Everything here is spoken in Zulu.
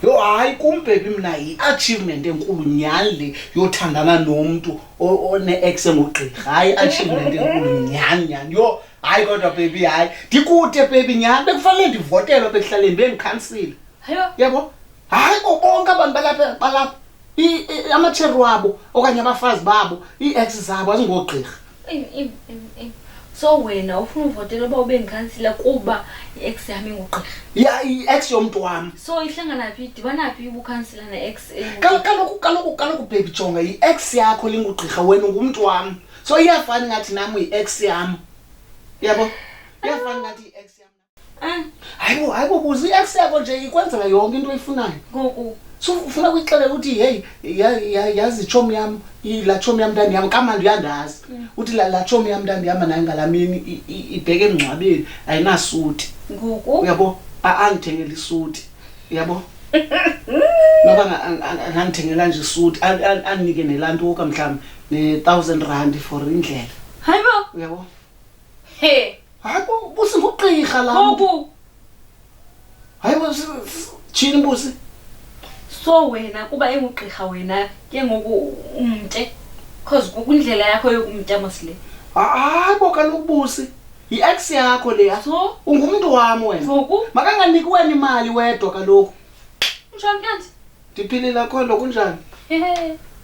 Yo hayi kumbheki mina i-achievement enkulu nyani le yothandana nomuntu one-ex engugqirha. Hayi achievement enkulu nyani. Yo hayi kodwa baby hayi. Ndikude baby nyani bekufanele ndivotelwe bekuhlaleni bengikhansile. Hayo. Yabo? Hayi bonke abantu balapha amatheri wabo okanye abafazi babo i-ex zabo azingogqirha. So wena ufuna uvotela uba ube ngikhansila kuba i-ex yami ngugqirha. Ya i-ex yomuntu wami. So ihlangana phi dibana phi ubukhansila ne-ex? Kaloku baby jonga i-ex yakho lingugqirha wena ngumuntu wami. So iyafana ngathi nami uyi-ex yami. Yabo? Iyafana ngathi i-ex yami. Hayibo buzi i-ex yakho nje ikwenzela yonke into oyifunayo. Ngoku so ufuna kuyixelela ukuthi hey yazi chomi yami la chomi yami ntandi yami kamandi uyandazi uthi la chomi yami ntandi yami nayo ngalamini ibheke emngcwabeni ayinasuthi ngoku uyabo angithengela isuthi uyabo noba ngangithengela nje isuthi anginike nelanto ka mhlawumbe ne1000 for indlela hayibo uyabo hayibo busi ngugqirha la ngoku hayibo chini busi. So wena kuba engugqirha wena ke ngoku umnte cause kundlela yakho yokumnta mosile. Hayibo kaloku busi i-ex yakho leya So ungumuntu wami wena. Ngoku Makanganiki wena imali wedwa kaloku. Njani kanti? Ndiphilile khona kunjani? Hehe.